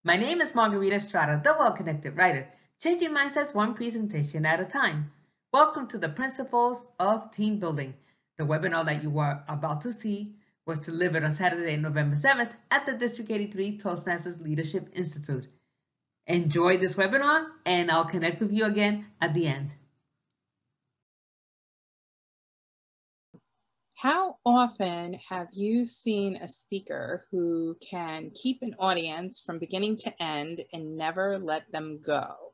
My name is Margarita Estrada, the Well-Connected Writer, changing mindsets one presentation at a time. Welcome to the Principles of Team Building. The webinar that you are about to see was delivered on Saturday, November 7th at the District 83 Toastmasters Leadership Institute. Enjoy this webinar, and I'll connect with you again at the end. How often have you seen a speaker who can keep an audience from beginning to end and never let them go?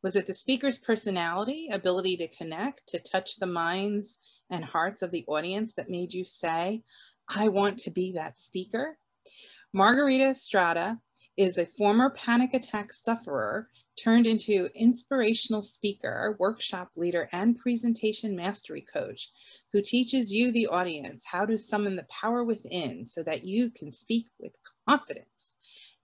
Was it the speaker's personality, ability to connect, to touch the minds and hearts of the audience that made you say, I want to be that speaker? Margarita Estrada is a former panic attack sufferer turned into inspirational speaker, workshop leader, and presentation mastery coach who teaches you, the audience, how to summon the power within so that you can speak with confidence.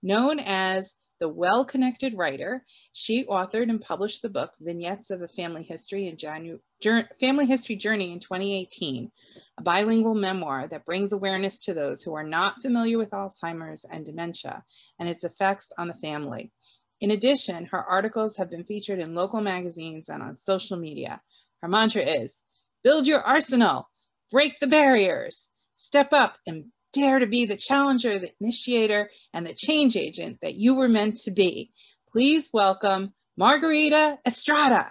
Known as the Well-Connected Writer, she authored and published the book Vignettes of a Family History Journey in 2018, a bilingual memoir that brings awareness to those who are not familiar with Alzheimer's and dementia and its effects on the family. In addition, her articles have been featured in local magazines and on social media. Her mantra is, build your arsenal, break the barriers, step up and dare to be the challenger, the initiator, and the change agent that you were meant to be. Please welcome Margarita Estrada.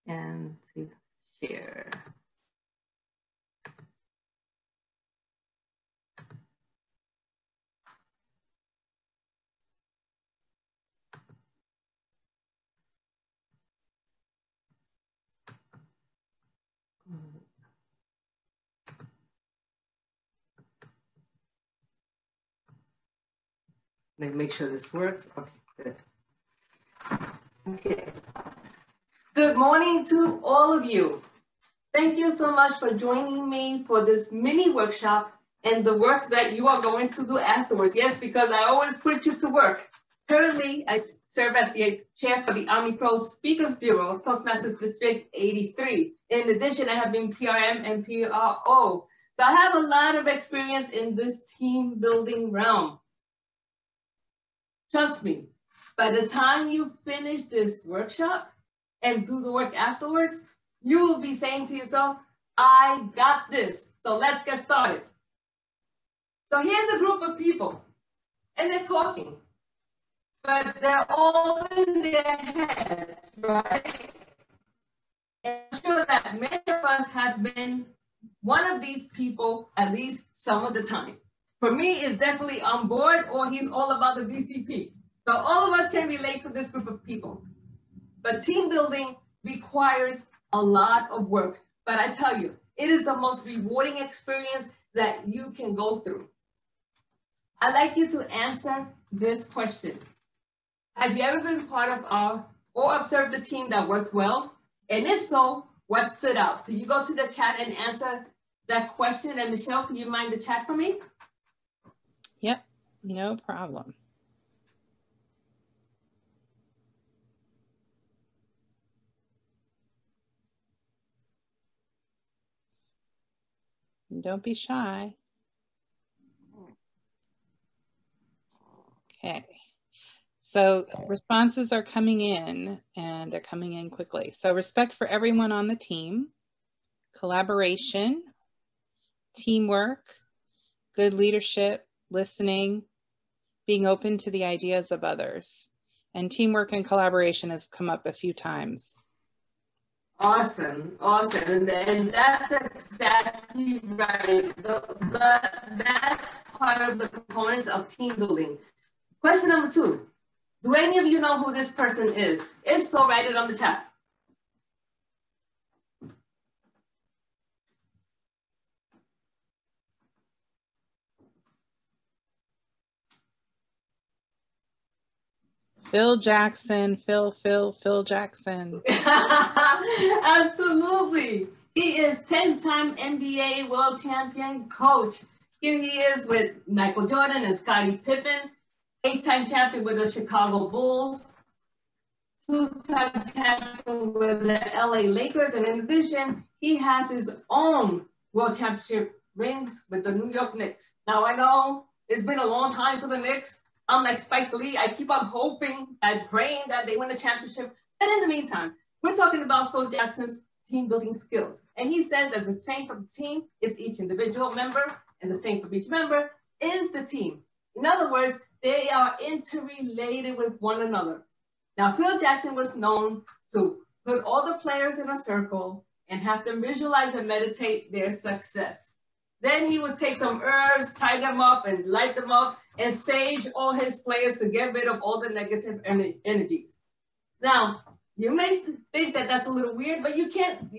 And share. Make sure this works. Okay, good. Okay. Good morning to all of you. Thank you so much for joining me for this mini workshop and the work that you are going to do afterwards. Yes, because I always put you to work. Currently, I serve as the chair for the Army Pro Speakers Bureau of Toastmasters District 83. In addition, I have been PRM and PRO. So I have a lot of experience in this team building realm. Trust me, by the time you finish this workshop and do the work afterwards, you will be saying to yourself, I got this. So let's get started. So here's a group of people, and they're talking, but they're all in their heads, right? And I'm sure that many of us have been one of these people at least some of the time. For me, it's definitely on board, or he's all about the VCP. So all of us can relate to this group of people. But team building requires a lot of work. But I tell you, it is the most rewarding experience that you can go through. I'd like you to answer this question. Have you ever been part of our or observed a team that worked well? And if so, what stood out? Can you go to the chat and answer that question? And Michelle, can you mind the chat for me? Yep, no problem. Don't be shy. Okay, so responses are coming in, and they're coming in quickly. So respect for everyone on the team, collaboration, teamwork, good leadership, listening, being open to the ideas of others. And teamwork and collaboration has come up a few times. Awesome, awesome. And that's exactly right. That's part of the components of team building. Question number 2. Do any of you know who this person is? If so, write it on the chat. Phil Jackson, Phil Jackson. Absolutely. He is 10-time NBA world champion coach. Here he is with Michael Jordan and Scottie Pippen, 8-time champion with the Chicago Bulls, 2-time champion with the LA Lakers. And in addition, he has his own world championship rings with the New York Knicks. Now I know it's been a long time for the Knicks. I'm like Spike Lee. I keep on hoping and praying that they win the championship. And in the meantime, we're talking about Phil Jackson's team building skills. And he says as the strength of the team is each individual member, and the strength of each member is the team. In other words, they are interrelated with one another. Now, Phil Jackson was known to put all the players in a circle and have them visualize and meditate their success. Then he would take some herbs, tie them up and light them up and sage all his players to get rid of all the negative energies. Now, you may think that that's a little weird, but you can't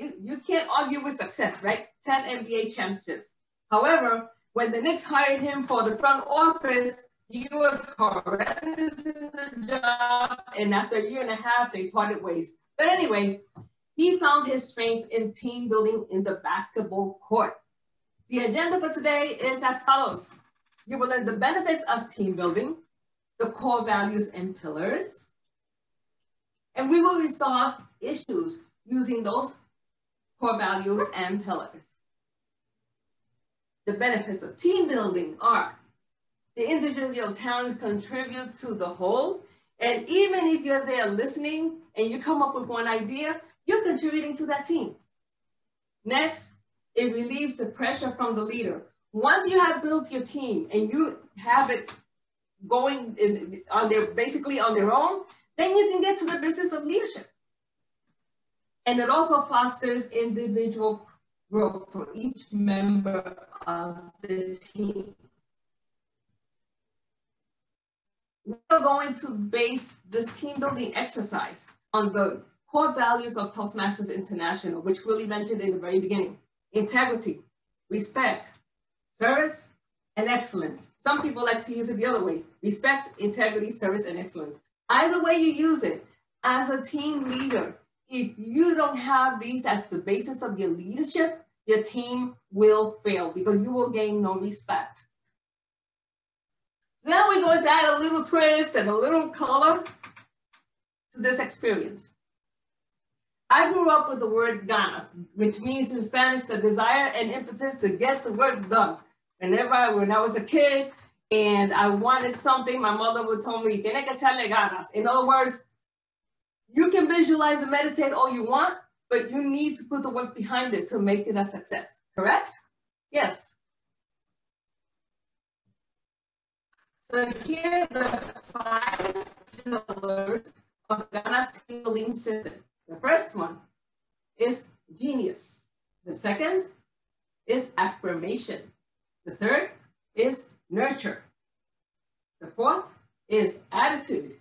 argue with success, right? 10 NBA championships. However, when the Knicks hired him for the front office, he was horrendous in the job, and after a year and a half, they parted ways. But anyway, he found his strength in team building in the basketball court. The agenda for today is as follows. You will learn the benefits of team building, the core values and pillars, and we will resolve issues using those core values and pillars. The benefits of team building are the individual talents contribute to the whole, and even if you're there listening and you come up with one idea, you're contributing to that team. Next, it relieves the pressure from the leader. Once you have built your team and you have it going basically on their own, then you can get to the business of leadership. And it also fosters individual growth for each member of the team. We're going to base this team building exercise on the core values of Toastmasters International, which Willie mentioned in the very beginning. Integrity, respect, service, and excellence. Some people like to use it the other way. Respect, integrity, service, and excellence. Either way you use it, as a team leader, if you don't have these as the basis of your leadership, your team will fail because you will gain no respect. So now we're going to add a little twist and a little color to this experience. I grew up with the word ganas, which means in Spanish, the desire and impetus to get the work done. Whenever, when I was a kid and I wanted something, my mother would tell me, tiene que echarle ganas. In other words, you can visualize and meditate all you want, but you need to put the work behind it to make it a success, correct? Yes. So here are the 5 pillars of G.A.N.A.S healing system. The first one is genius. The second is affirmation. The third is nurture. The fourth is attitude.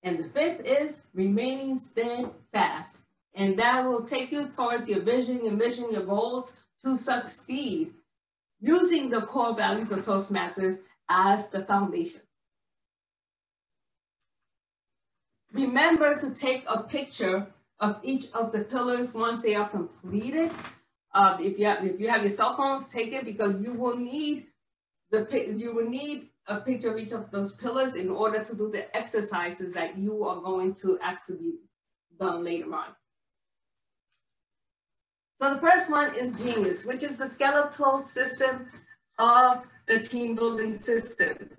And the fifth is remaining steadfast. And that will take you towards your vision, your mission, your goals to succeed using the core values of Toastmasters as the foundation. Remember to take a picture of each of the pillars once they are completed. If you have your cell phones, take it because you will need a picture of each of those pillars in order to do the exercises that you are going to actually be done later on. So the first one is genius, which is the skeletal system of the team building system.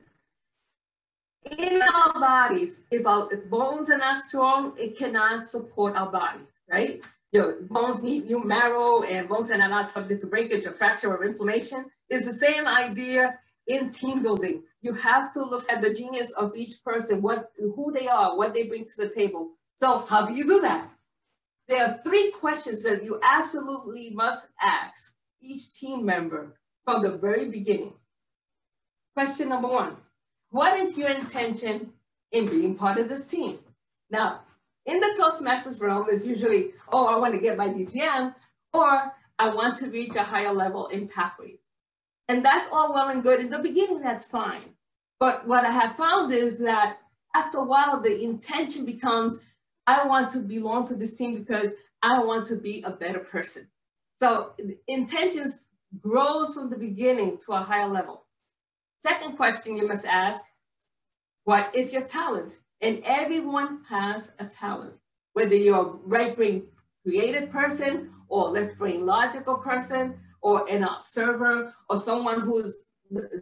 In our bodies, if bones are not strong, it cannot support our body, right? Your bones need new marrow, and bones that are not subject to breakage or fracture or inflammation. It's the same idea in team building. You have to look at the genius of each person, who they are, what they bring to the table. So how do you do that? There are 3 questions that you absolutely must ask each team member from the very beginning. Question number 1. What is your intention in being part of this team? Now, in the Toastmasters realm is usually, oh, I want to get my DTM, or I want to reach a higher level in pathways. And that's all well and good. In the beginning, that's fine. But what I have found is that after a while, the intention becomes, I want to belong to this team because I want to be a better person. So intentions grows from the beginning to a higher level. Second question you must ask, what is your talent? And everyone has a talent, whether you're a right-brain creative person or left-brain logical person or an observer, or someone who's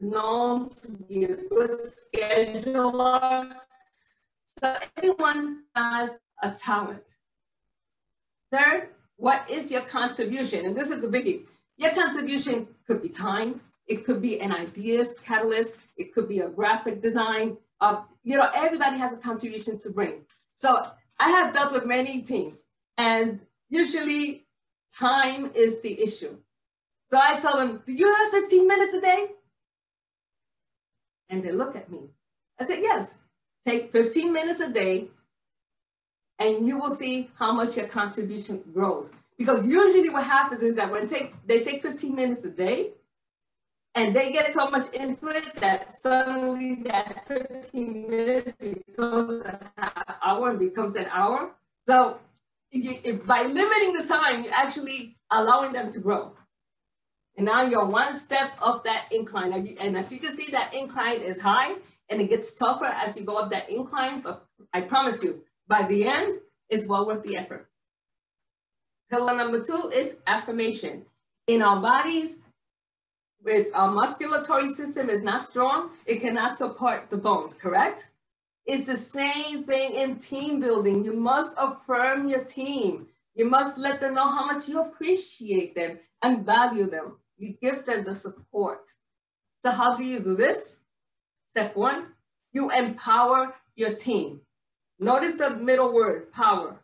known to be a good scheduler. So everyone has a talent. Third, what is your contribution? And this is a biggie. Your contribution could be time. It could be an ideas catalyst. It could be a graphic design. Everybody has a contribution to bring. So I have dealt with many teams, and usually time is the issue. So I tell them, do you have 15 minutes a day? And they look at me. I said, yes, take 15 minutes a day, and you will see how much your contribution grows. Because usually what happens is that when they take 15 minutes a day, and they get so much into it that suddenly that 15 minutes becomes an hour and becomes an hour. So by limiting the time, you're actually allowing them to grow. And now you're one step up that incline. And as you can see, that incline is high, and it gets tougher as you go up that incline. But I promise you, by the end, it's well worth the effort. Pillar number 2 is affirmation. In our bodies, if our musculatory system is not strong, it cannot support the bones, correct? It's the same thing in team building. You must affirm your team. You must let them know how much you appreciate them and value them. You give them the support. So how do you do this? Step 1, you empower your team. Notice the middle word, power.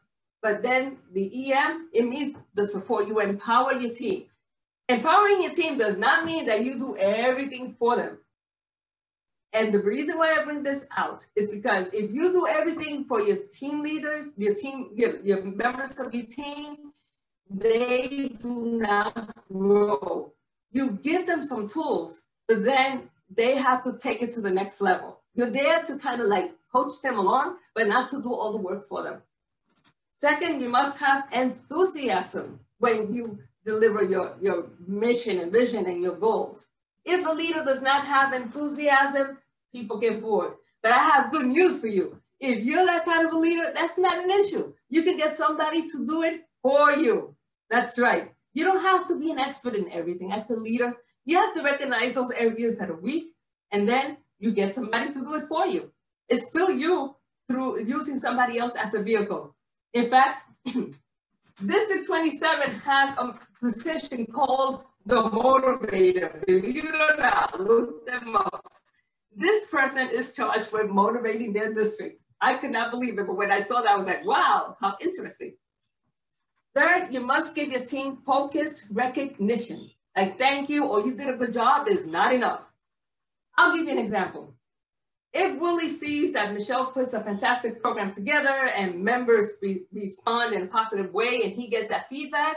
But then the EM, it means the support. You empower your team. Empowering your team does not mean that you do everything for them. And the reason why I bring this out is because if you do everything for your team leaders, your members of your team, they do not grow. You give them some tools, but then they have to take it to the next level. You're there to kind of like coach them along, but not to do all the work for them. Second, you must have enthusiasm when you deliver your mission and vision and your goals. If a leader does not have enthusiasm, people get bored. But I have good news for you. If you're that kind of a leader, that's not an issue. You can get somebody to do it for you. That's right. You don't have to be an expert in everything. As a leader, you have to recognize those areas that are weak, and then you get somebody to do it for you. It's still you through using somebody else as a vehicle. In fact, District 27 has a position called the motivator. Believe it or not, look them up. This person is charged with motivating their district. I could not believe it, but when I saw that, I was like, wow, how interesting. Third, you must give your team focused recognition. Like, thank you, or you did a good job is not enough. I'll give you an example. If Willie sees that Michelle puts a fantastic program together and members respond in a positive way and he gets that feedback,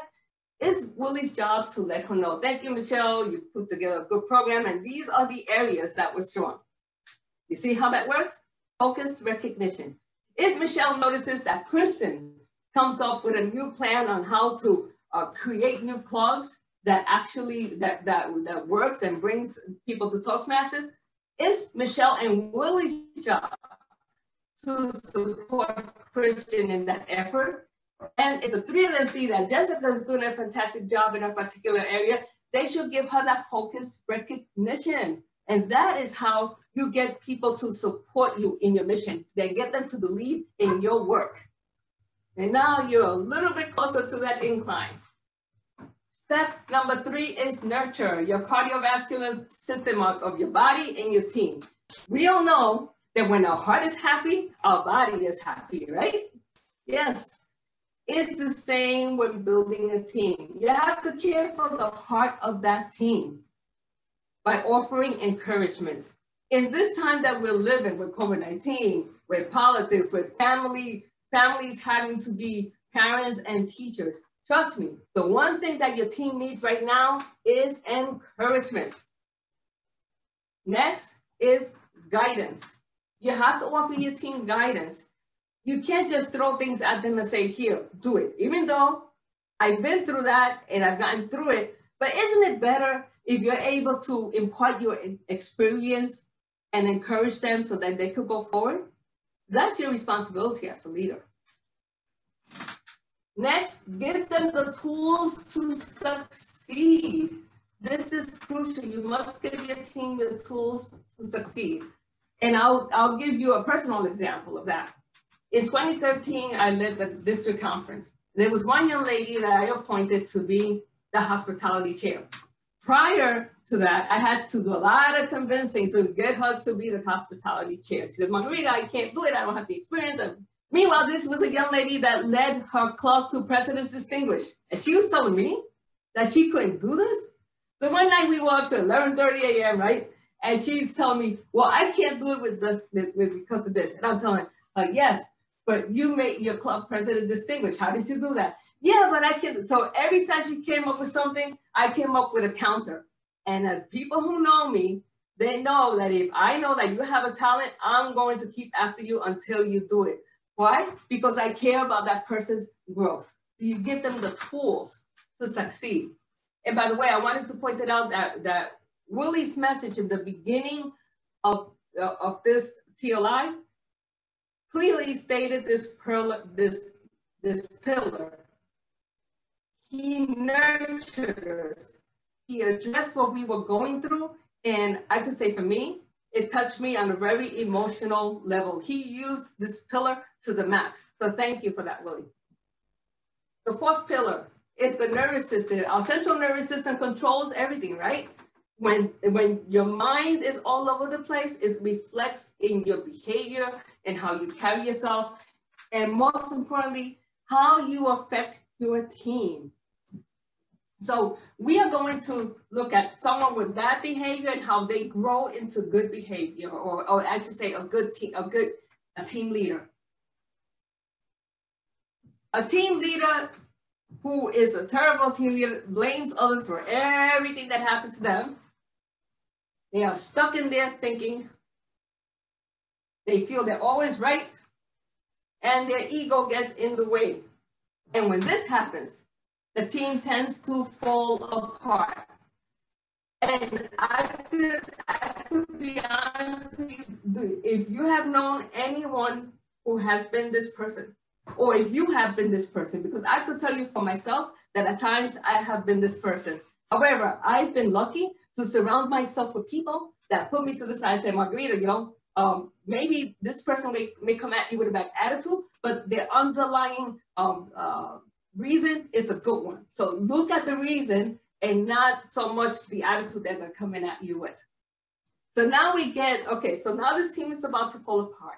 it's Willie's job to let her know, thank you, Michelle, you put together a good program and these are the areas that were strong. You see how that works? Focused recognition. If Michelle notices that Kristen comes up with a new plan on how to create new clubs that actually that works and brings people to Toastmasters, it's Michelle and Willie's job to support Christian in that effort. And if the three of them see that Jessica is doing a fantastic job in a particular area, they should give her that focused recognition. And that is how you get people to support you in your mission. They get them to believe in your work. And now you're a little bit closer to that incline. Step number 3 is nurture your cardiovascular system of your body and your team. We all know that when our heart is happy, our body is happy, right? Yes. It's the same when building a team. You have to care for the heart of that team by offering encouragement. In this time that we're living with COVID-19, with politics, with families having to be parents and teachers, trust me, the one thing that your team needs right now is encouragement. Next is guidance. You have to offer your team guidance. You can't just throw things at them and say, here, do it. Even though I've been through that and I've gotten through it, but isn't it better if you're able to impart your experience and encourage them so that they could go forward? That's your responsibility as a leader. Next, give them the tools to succeed. This is crucial. You must give your team the tools to succeed. And I'll give you a personal example of that. In 2013, I led the district conference. There was one young lady that I appointed to be the hospitality chair. Prior to that, I had to do a lot of convincing to get her to be the hospitality chair. She said, Margarita, I can't do it. I don't have the experience. And meanwhile, this was a young lady that led her club to President's Distinguished. And she was telling me that she couldn't do this. So one night we walked to 11:30 a.m., right? And she's telling me, well, I can't do it with this because of this. And I'm telling her, yes, but you made your club president distinguished. How did you do that? Yeah, but I can. So every time she came up with something, I came up with a counter. And as people who know me, they know that if I know that you have a talent, I'm going to keep after you until you do it. Why? Because I care about that person's growth. You give them the tools to succeed. And by the way, I wanted to point it out that Willie's message in the beginning of this TLI clearly stated this pillar. He nurtured us. He addressed what we were going through. And I could say for me, it touched me on a very emotional level. He used this pillar to the max. So thank you for that, Willie. The fourth pillar is the nervous system. Our central nervous system controls everything, right? When your mind is all over the place, it reflects in your behavior and how you carry yourself. And most importantly, how you affect your team. So we are going to look at someone with bad behavior and how they grow into good behavior, or I should say a team leader. A team leader who is a terrible team leader blames others for everything that happens to them. They are stuck in their thinking. They feel they're always right, and their ego gets in the way. And when this happens, the team tends to fall apart. And I could be honest with you, if you have known anyone who has been this person, or if you have been this person, because I could tell you for myself that at times I have been this person. However, I've been lucky to surround myself with people that put me to the side and say, Margarita, maybe this person may come at you with a bad attitude, but their underlying reason is a good one. So look at the reason and not so much the attitude that they're coming at you with. So now we get, okay, so now this team is about to fall apart.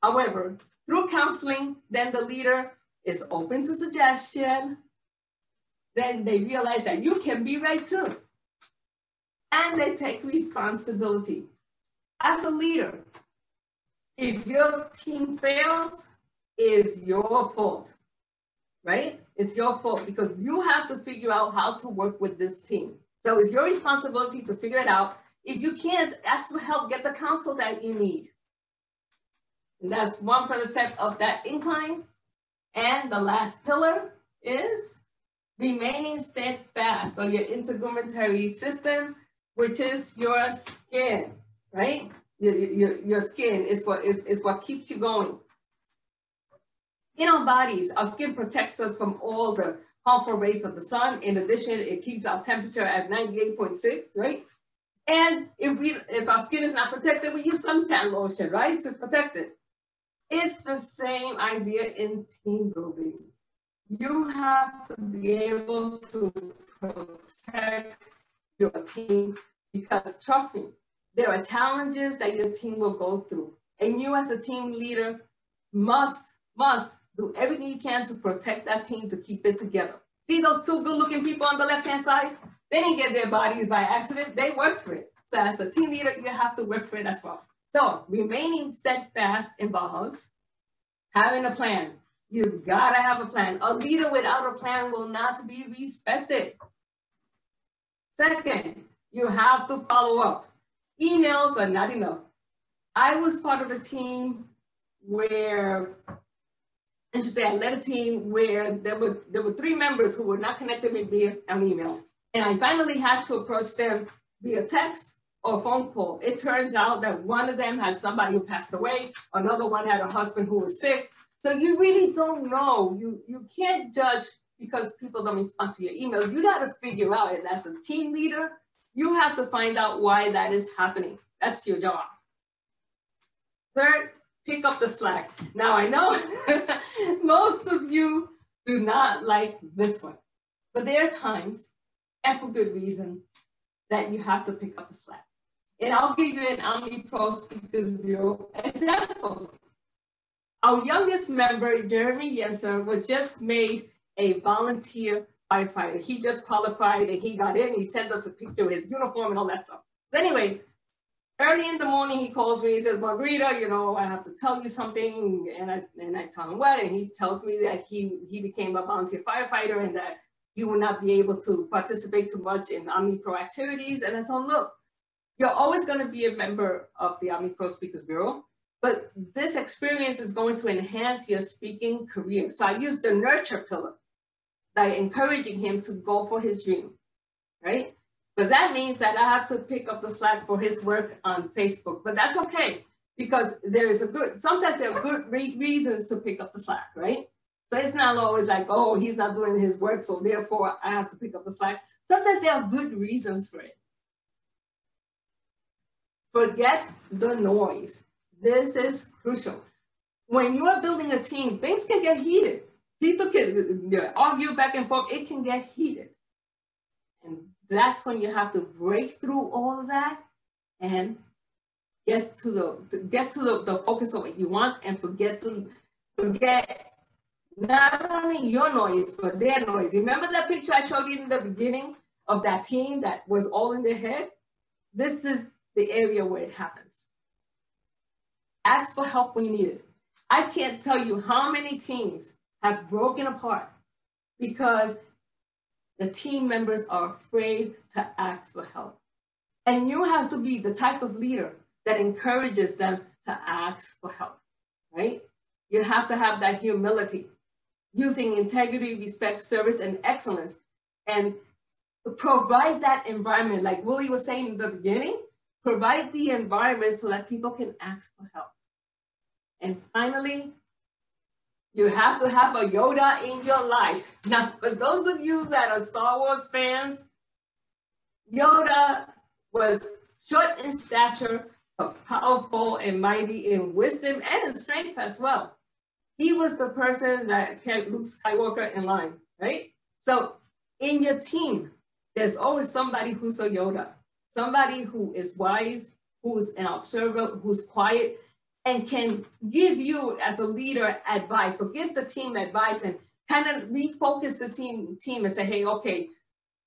However, through counseling, then the leader is open to suggestion. Then they realize that you can be right too. And they take responsibility. As a leader, if your team fails, it's your fault, right? It's your fault because you have to figure out how to work with this team. So it's your responsibility to figure it out. If you can't, ask for help, get the counsel that you need. And that's one further step of that incline. And the last pillar is remaining steadfast on your integumentary system, which is your skin, right? Your skin is what keeps you going. In our bodies, our skin protects us from all the harmful rays of the sun. In addition, it keeps our temperature at 98.6, right? And if our skin is not protected, we use suntan lotion, right, to protect it. It's the same idea in team building. You have to be able to protect your team because, trust me, there are challenges that your team will go through. And you as a team leader must do everything you can to protect that team, to keep it together. See those two good-looking people on the left-hand side? They didn't get their bodies by accident. They worked for it. So as a team leader, you have to work for it as well. So remaining steadfast involves having a plan. You've got to have a plan. A leader without a plan will not be respected. Second, you have to follow up. Emails are not enough. I was part of a team where, I should say, I led a team where there were 3 members who were not connected with me on email. And I finally had to approach them via text or phone call. It turns out that one of them has somebody who passed away. Another one had a husband who was sick. So you really don't know. You can't judge because people don't respond to your email. You got to figure out, and as a team leader, You have to find out why that is happening. That's your job. Third, pick up the slack. Now I know most of you do not like this one, but there are times, and for good reason, that you have to pick up the slack. And I'll give you an Omni Pro Speakers Bureau example. Our youngest member, Jeremy Yenser, was just made a volunteer firefighter. He just qualified and he got in. He sent us a picture of his uniform and all that stuff. So anyway, early in the morning, he calls me. He says, Margarita, you know, I have to tell you something. And I tell him what, and he tells me that he became a volunteer firefighter and that he will not be able to participate too much in Omni Pro activities. And I told him, look, you're always going to be a member of the Omni Pro Speakers Bureau, but this experience is going to enhance your speaking career. So I used the nurture pillar, like encouraging him to go for his dream, right? But that means that I have to pick up the slack for his work on Facebook, but that's okay because sometimes there are good reasons to pick up the slack, right? So it's not always like, oh, he's not doing his work, so therefore I have to pick up the slack. Sometimes there are good reasons for it. Forget the noise. This is crucial. When you are building a team, things can get heated. People can argue back and forth. It can get heated. And that's when you have to break through all of that and get to the focus of what you want and forget not only your noise, but their noise. Remember that picture I showed you in the beginning of that team that was all in their head? This is the area where it happens. Ask for help when you need it. I can't tell you how many teams have broken apart because the team members are afraid to ask for help. And you have to be the type of leader that encourages them to ask for help, right? You have to have that humility, using integrity, respect, service, and excellence, and provide that environment. Like Willie was saying in the beginning, provide the environment so that people can ask for help. And finally, you have to have a Yoda in your life. Now, for those of you that are Star Wars fans, Yoda was short in stature, but powerful and mighty in wisdom and in strength as well. He was the person that kept Luke Skywalker in line, right? So in your team, there's always somebody who's a Yoda, somebody who is wise, who's an observer, who's quiet, and can give you as a leader advice. So give the team advice and kind of refocus the team and say, hey, okay,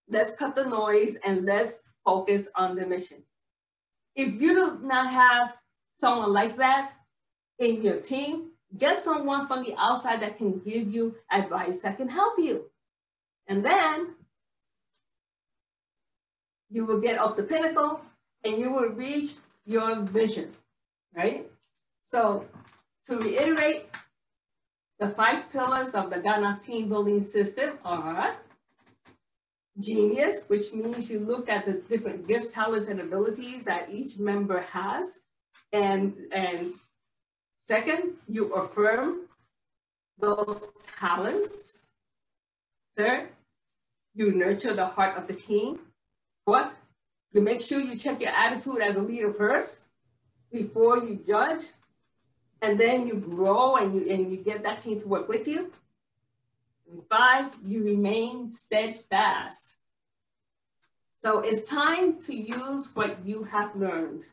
let's cut the noise and let's focus on the mission. If you do not have someone like that in your team, get someone from the outside that can give you advice that can help you. And then you will get up the pinnacle and you will reach your vision, right? So to reiterate, the 5 pillars of the G.A.N.A.S team building system are genius, which means you look at the different gifts, talents, and abilities that each member has. And second, you affirm those talents. Third, you nurture the heart of the team. Fourth, you make sure you check your attitude as a leader first before you judge. And then you grow and you get that team to work with you. And 5, you remain steadfast. So it's time to use what you have learned.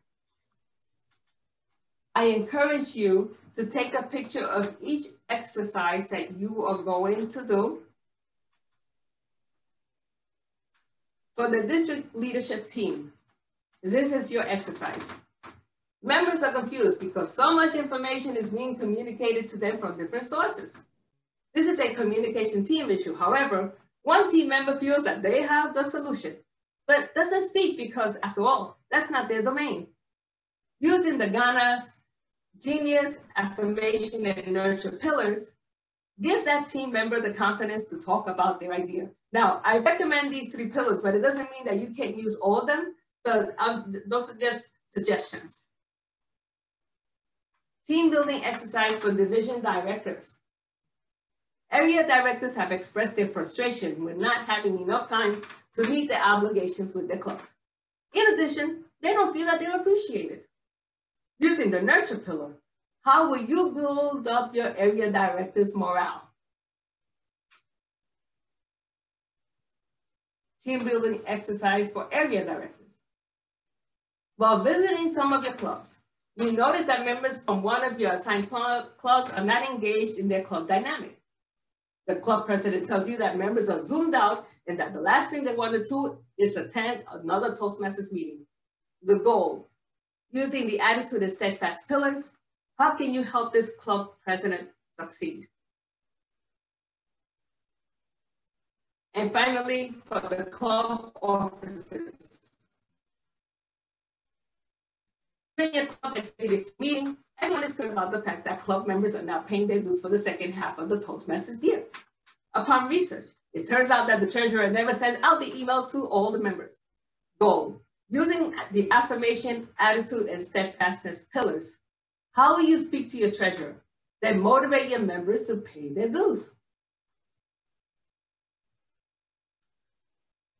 I encourage you to take a picture of each exercise that you are going to do. For the district leadership team, this is your exercise. Members are confused because so much information is being communicated to them from different sources. This is a communication team issue. However, one team member feels that they have the solution, but doesn't speak because, after all, that's not their domain. Using the G.A.N.A.S, genius, affirmation, and nurture pillars, give that team member the confidence to talk about their idea. Now, I recommend these 3 pillars, but it doesn't mean that you can't use all of them. But those are just suggestions. Team building exercise for division directors. Area directors have expressed their frustration with not having enough time to meet their obligations with their clubs. In addition, they don't feel that they're appreciated. Using the nurture pillar, how will you build up your area director's morale? Team building exercise for area directors. While visiting some of your clubs, you notice that members from one of your assigned clubs are not engaged in their club dynamic. The club president tells you that members are zoomed out and that the last thing they want to do is attend another Toastmasters meeting. The goal, using the attitude and steadfast pillars, how can you help this club president succeed? And finally, for the club officers. During your club executive meeting, everyone is clear about the fact that club members are not paying their dues for the second half of the Toastmasters year. Upon research, it turns out that the treasurer never sent out the email to all the members. Goal, using the affirmation, attitude, and steadfastness pillars, how will you speak to your treasurer that motivate your members to pay their dues?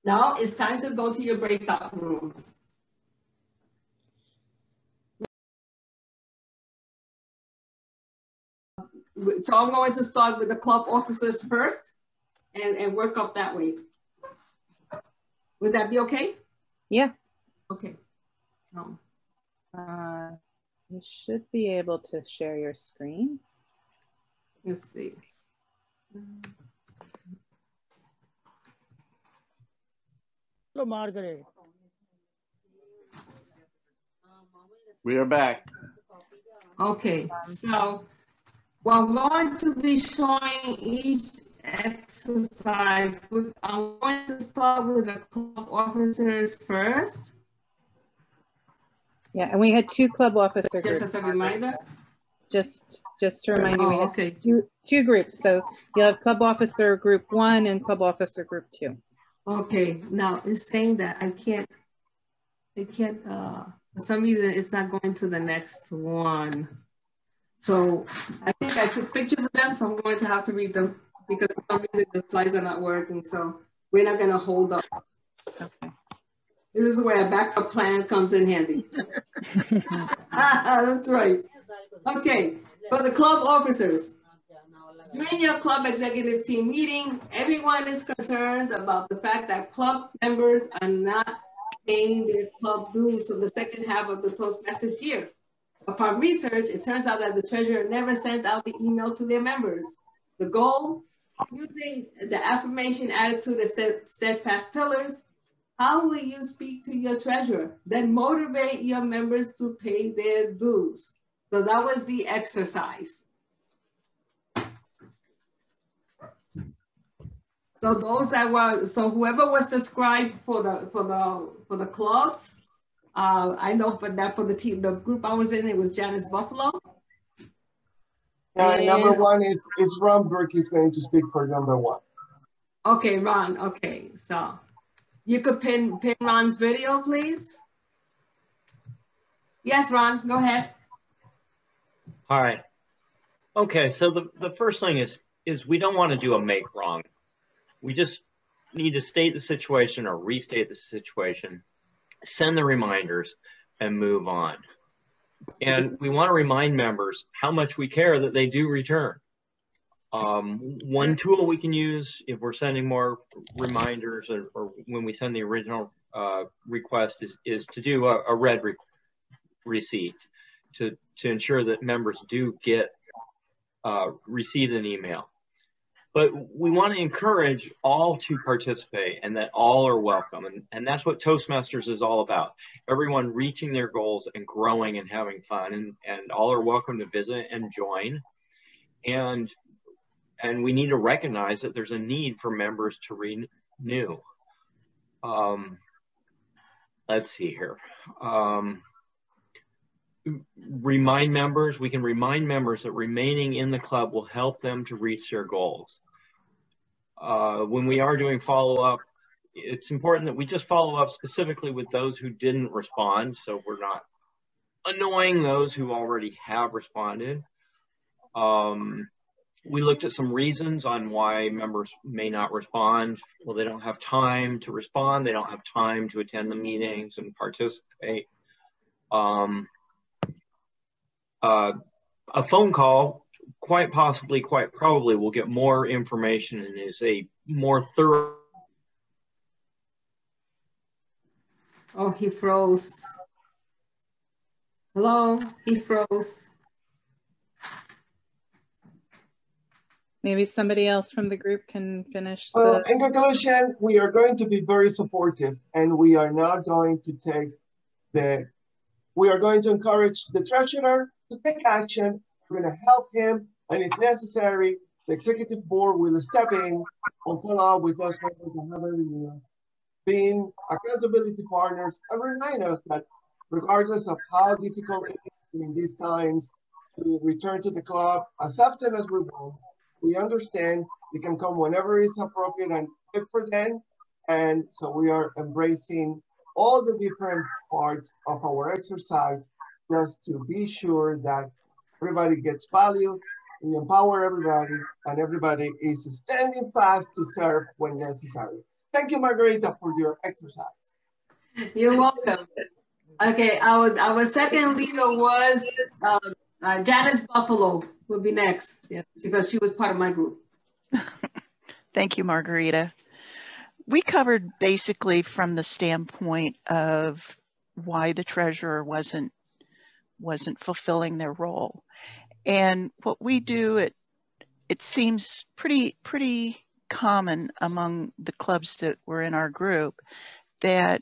Now it's time to go to your breakout rooms. So I'm going to start with the club officers first and work up that way. Would that be okay? Yeah. Okay. You should be able to share your screen. Let's see. Hello, Margaret. We are back. Okay, so we're going to be showing each exercise. I'm going to start with the club officers first. Yeah, and we had 2 club officer groups. Just as a reminder? Just to remind you, we had okay. two groups. So you'll have club officer group 1 and club officer group 2. Okay, now it's saying that I can't, for some reason it's not going to the next one. So I think I took pictures of them, so I'm going to have to read them because for some reason the slides are not working, so we're not gonna hold up. Okay. This is where a backup plan comes in handy. That's right. Okay, for the club officers. During your club executive team meeting, everyone is concerned about the fact that club members are not paying their club dues for the second half of the Toastmasters year. Upon research, it turns out that the treasurer never sent out the email to their members. The goal, using the affirmation, attitude, and steadfast pillars, how will you speak to your treasurer? Then motivate your members to pay their dues. So that was the exercise. So those that were, so whoever was described for the clubs, I know for the team, the group I was in, it was G.A.N.A.S. Buffalo. And number 1 is Ron Burke is going to speak for number 1. Okay, Ron. Okay, so you could pin Ron's video, please. Yes, Ron, go ahead. All right. Okay, so the first thing is we don't want to do a make wrong. We just need to state the situation or restate the situation, send the reminders, and move on. And we want to remind members how much we care that they do return. One tool we can use if we're sending more reminders or when we send the original request is to do a red receipt to ensure that members do get receive an email. But we want to encourage all to participate and that all are welcome. And that's what Toastmasters is all about. Everyone reaching their goals and growing and having fun. And all are welcome to visit and join. And we need to recognize that there's a need for members to renew. Let's see here. Remind members, we can remind members that remaining in the club will help them to reach their goals. When we are doing follow-up, it's important that we just follow up specifically with those who didn't respond, so we're not annoying those who already have responded. we looked at some reasons on why members may not respond. Well, they don't have time to respond. They don't have time to attend the meetings and participate. A phone call, quite possibly, quite probably, will get more information and is a more thorough. Oh, he froze. Hello, he froze. Maybe somebody else from the group can finish. In conclusion, we are going to be very supportive, and we are not going to we are going to encourage the treasurer to take action. We're going to help him, and if necessary, the executive board will step in and follow up with us members that have every year, being accountability partners, and remind us that regardless of how difficult it is during these times to return to the club as often as we want, we understand it can come whenever it's appropriate and good for them. And so we are embracing all the different parts of our exercise just to be sure that everybody gets value, we empower everybody, and everybody is standing fast to serve when necessary. Thank you, Margarita, for your exercise. You're welcome. Okay, our second leader was Janice Buffalo will be next, yes, because she was part of my group. Thank you, Margarita. We covered basically from the standpoint of why the treasurer wasn't fulfilling their role. And what we do, it seems pretty common among the clubs that were in our group, that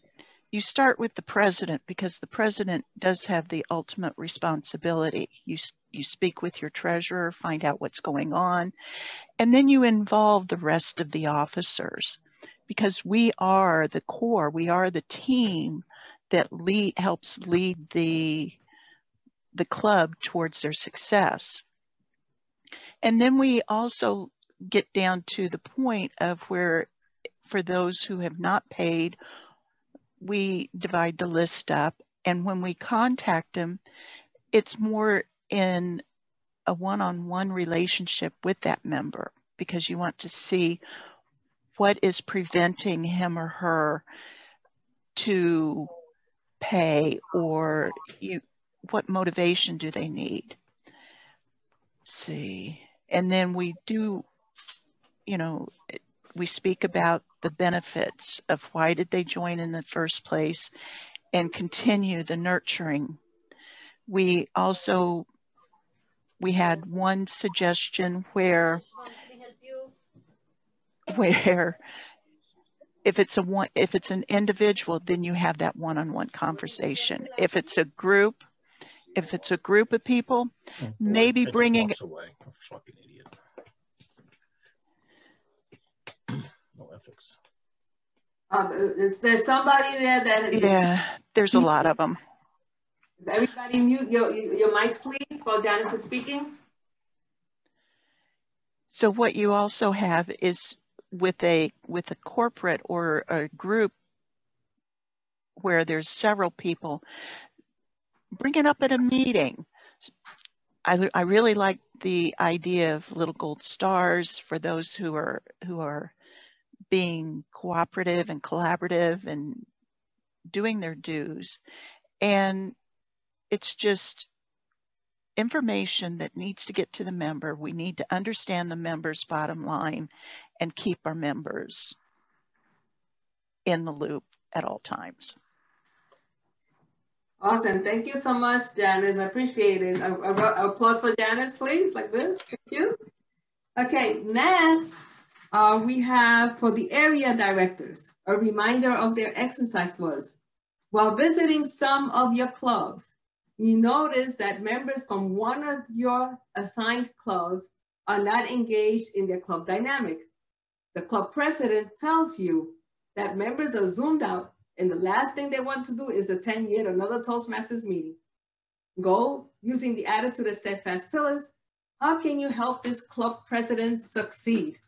you start with the president, because the president does have the ultimate responsibility. You speak with your treasurer, find out what's going on, and then you involve the rest of the officers, because we are the core, we are the team that helps lead the club towards their success. And then we also get down to the point of where, for those who have not paid, we divide the list up, and when we contact them, it's more in a one-on-one relationship with that member, because you want to see what is preventing him or her to pay, or what motivation do they need. Let's see. And then we do, we speak about the benefits of why did they join in the first place, and continue the nurturing. We had one suggestion where if it's an individual, then you have that one-on-one conversation. If it's a group of people, maybe bringing away. I'm a fucking idiot. No ethics. Is there somebody there that? Yeah, there's a lot of them. Everybody mute your mics, please, while Janice is speaking. So what you also have is with a corporate or a group where there's several people, bring it up at a meeting. I really like the idea of little gold stars for those who are being cooperative and collaborative and doing their dues. And it's just information that needs to get to the member. We need to understand the member's bottom line and keep our members in the loop at all times. Awesome. Thank you so much, Janice. I appreciate it. Applause for Janice, please, like this. Thank you. Okay, next, we have for the area directors, a reminder of their exercise was, while visiting some of your clubs, you notice that members from one of your assigned clubs are not engaged in their club dynamic. The club president tells you that members are zoomed out and the last thing they want to do is attend yet another Toastmasters meeting. Go, using the attitude of STEADFAST pillars, how can you help this club president succeed?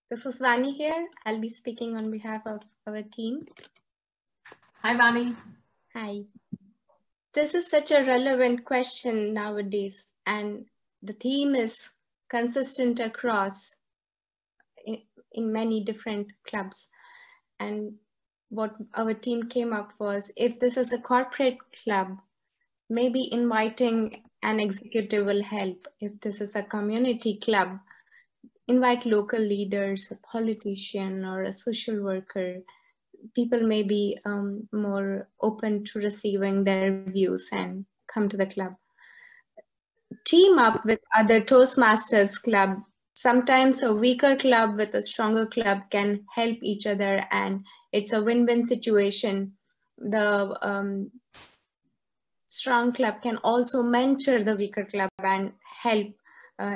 This is Vani here. I'll be speaking on behalf of our team. Hi, Vani. Hi. This is such a relevant question nowadays, and the theme is consistent across in many different clubs. And what our team came up was, if this is a corporate club, maybe inviting an executive will help. If this is a community club, invite local leaders, a politician or a social worker. People may be more open to receiving their views and come to the club. Team up with other Toastmasters club. Sometimes a weaker club with a stronger club can help each other, and it's a win-win situation. The strong club can also mentor the weaker club and help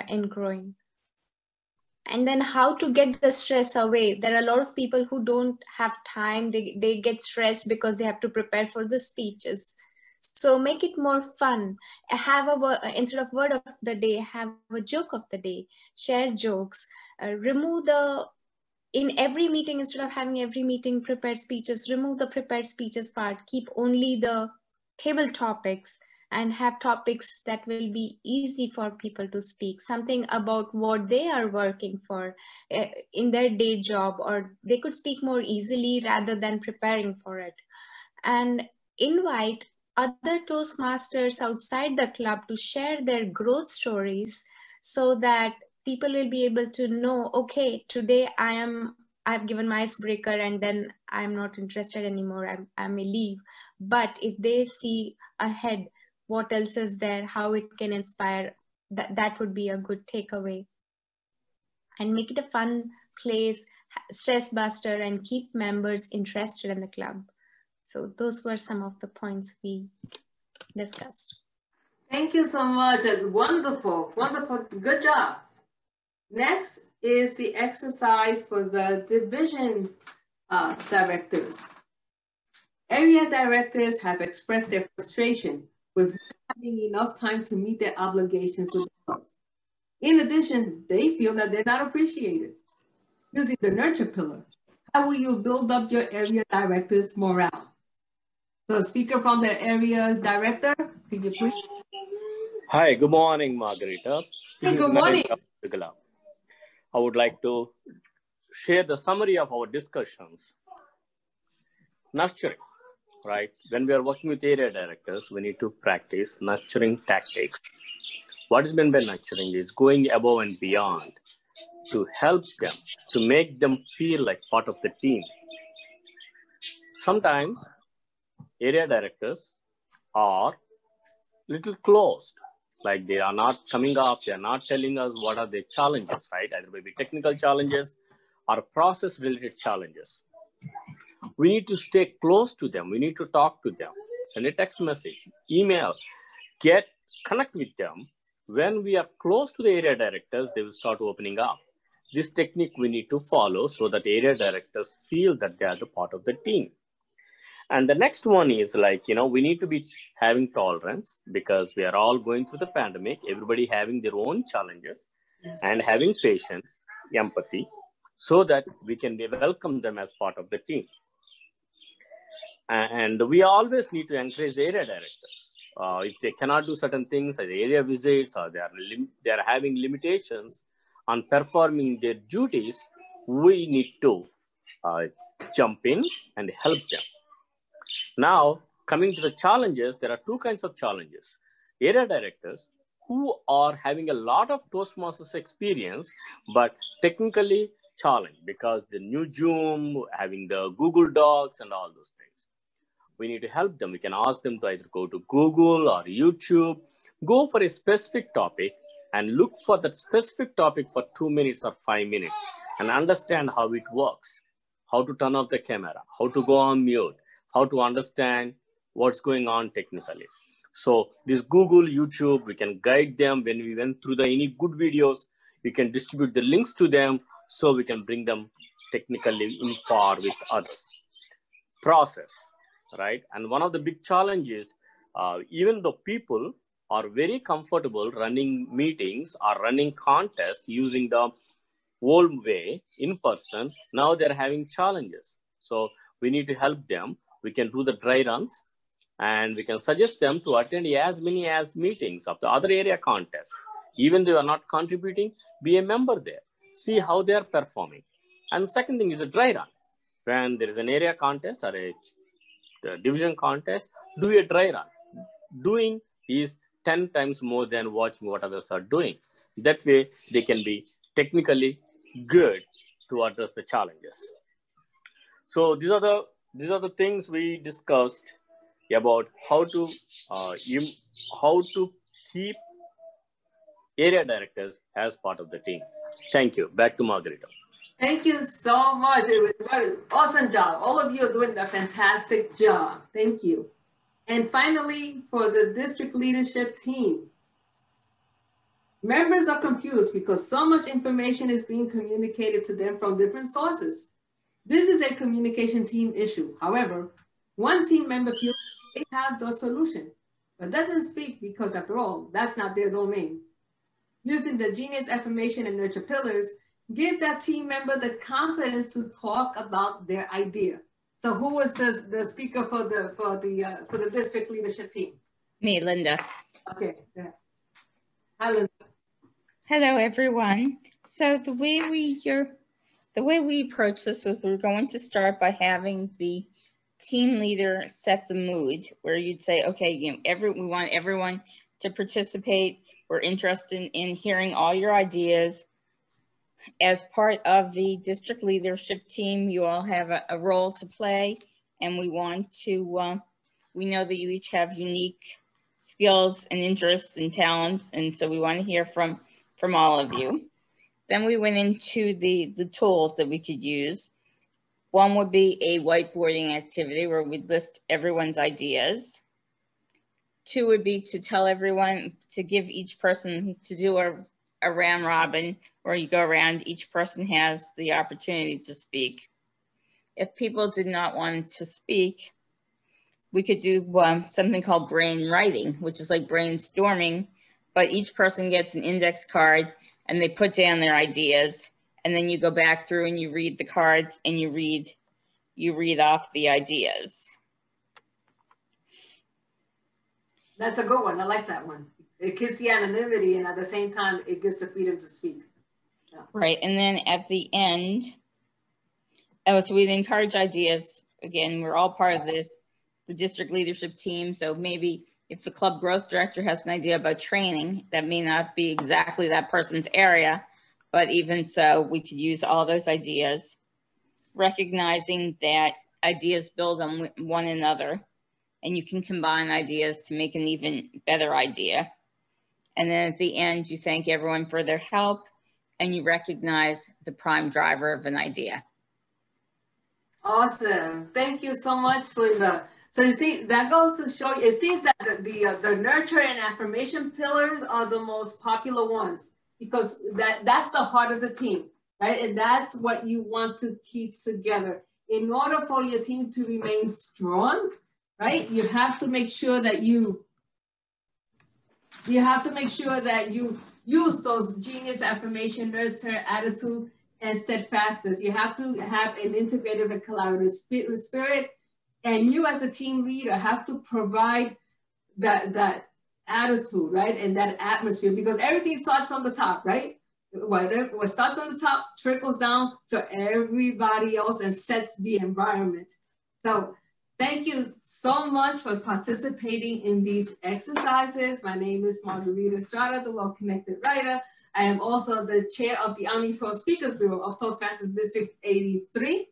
in growing. And then how to get the stress away. There are a lot of people who don't have time. They get stressed because they have to prepare for the speeches. So make it more fun. Have instead of word of the day, have a joke of the day. Share jokes. Remove in every meeting, instead of having every meeting prepared speeches, remove the prepared speeches part. Keep only the table topics and have topics that will be easy for people to speak. Something about what they are working for in their day job, or they could speak more easily rather than preparing for it. And invite other Toastmasters outside the club to share their growth stories, so that people will be able to know, okay, today I've given my icebreaker and then I'm not interested anymore, I may leave. But if they see ahead what else is there, how it can inspire, that would be a good takeaway. And make it a fun place, stress buster, and keep members interested in the club. So those were some of the points we discussed. Thank you so much. Wonderful, wonderful, good job. Next is the exercise for the division directors. Area directors have expressed their frustration with not having enough time to meet their obligations with themselves. In addition, they feel that they're not appreciated. Using the nurture pillar, how will you build up your area director's morale? So, speaker from the area director, can you please? Hi, good morning, Margarita. Hey, good morning. I would like to share the summary of our discussions. Nurturing, right? When we are working with area directors, we need to practice nurturing tactics. What is meant by nurturing is going above and beyond to help them, to make them feel like part of the team. Sometimes area directors are little closed, like they are not coming up, they are not telling us what are their challenges, right? Either maybe technical challenges or process related challenges. We need to stay close to them. We need to talk to them, send a text message, email, connect with them. When we are close to the area directors, they will start opening up. This technique we need to follow so that area directors feel that they are the part of the team. And the next one is like, we need to be having tolerance, because we are all going through the pandemic, everybody having their own challenges, and having patience, empathy, so that we can welcome them as part of the team. And we always need to encourage the area directors. If they cannot do certain things, like area visits, or they are having limitations on performing their duties, we need to jump in and help them. Now, coming to the challenges, there are two kinds of challenges. Area directors who are having a lot of Toastmasters experience, but technically challenged because the new Zoom, having the Google Docs and all those things. We need to help them. We can ask them to either go to Google or YouTube, go for a specific topic and look for that specific topic for 2 minutes or 5 minutes and understand how it works, how to turn off the camera, how to go on mute, how to understand what's going on technically. So this Google, YouTube, we can guide them. When we went through any good videos, we can distribute the links to them so we can bring them technically in par with others. Process, right? And one of the big challenges, even though people are very comfortable running meetings or running contests using the old way in person, now they're having challenges. So we need to help them. We can do the dry runs, and we can suggest them to attend as many as meetings of the other area contests. Even though you are not contributing, be a member there. See how they are performing. And the second thing is a dry run. When there is an area contest or a division contest, do a dry run. Doing is 10 times more than watching what others are doing. That way, they can be technically good to address the challenges. So these are the things we discussed about how to keep area directors as part of the team. Thank you. Back to Margarita. Thank you so much. It was a very awesome job. All of you are doing a fantastic job. Thank you. And finally, for the district leadership team, members are confused because so much information is being communicated to them from different sources. This is a communication team issue. However, one team member feels they have the solution, but doesn't speak because after all, that's not their domain. Using the G.A.N.A.S affirmation and nurture pillars, give that team member the confidence to talk about their idea. So who was the speaker for the district leadership team? Me, Linda. Okay. Yeah. Hi, Linda. Hello, everyone. So the way we approach this was we're going to start by having the team leader set the mood, where you'd say, okay, we want everyone to participate. We're interested in hearing all your ideas. As part of the district leadership team, you all have a role to play, and we want to, we know that you each have unique skills and interests and talents, and so we want to hear from all of you. Then we went into the tools that we could use. One would be a whiteboarding activity where we'd list everyone's ideas. Two would be to tell everyone, to give each person to do a round robin, where you go around, each person has the opportunity to speak. If people did not want to speak, we could do something called brain writing, which is like brainstorming, but each person gets an index card and they put down their ideas, and then you go back through and you read the cards and you read off the ideas. That's a good one. I like that one. It keeps the anonymity, and at the same time, it gives the freedom to speak. Yeah. Right, and then at the end, so we'd encourage ideas. Again, we're all part of the district leadership team, so maybe if the club growth director has an idea about training, that may not be exactly that person's area, but even so, we could use all those ideas, recognizing that ideas build on one another, and you can combine ideas to make an even better idea. And then at the end, you thank everyone for their help, and you recognize the prime driver of an idea. Awesome. Thank you so much, Linda. So you see, that goes to show you, it seems that the nurture and affirmation pillars are the most popular ones, because that's the heart of the team, right? And that's what you want to keep together. In order for your team to remain strong, right, you have to make sure that you use those G.A.N.A.S affirmation, nurture, attitude, and steadfastness. You have to have an integrative and collaborative spirit. And you as a team leader have to provide that attitude, right? And that atmosphere, because everything starts from the top, right? What starts on the top trickles down to everybody else and sets the environment. So thank you so much for participating in these exercises. My name is Margarita Estrada, the Well-Connected Writer. I am also the chair of the OmniPro Speakers Bureau of Toastmasters District 83.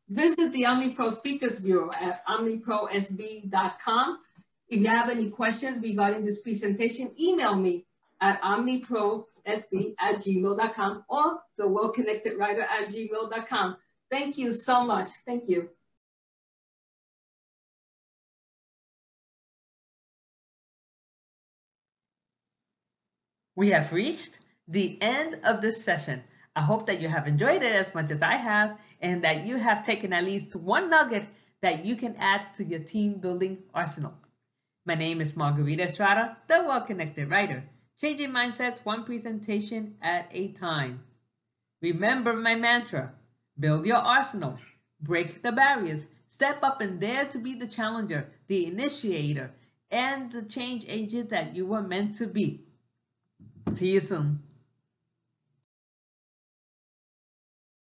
Visit the OmniPro Speakers Bureau at omniprosb.com. If you have any questions regarding this presentation, email me at omniprosb@gmail.com or the wellconnectedwriter@gmail.com. Thank you so much. Thank you. We have reached the end of this session. I hope that you have enjoyed it as much as I have, and that you have taken at least one nugget that you can add to your team building arsenal. My name is Margarita Estrada, the Well-Connected Writer, changing mindsets one presentation at a time. Remember my mantra: build your arsenal, break the barriers, step up and dare to be the challenger, the initiator, and the change agent that you were meant to be. See you soon.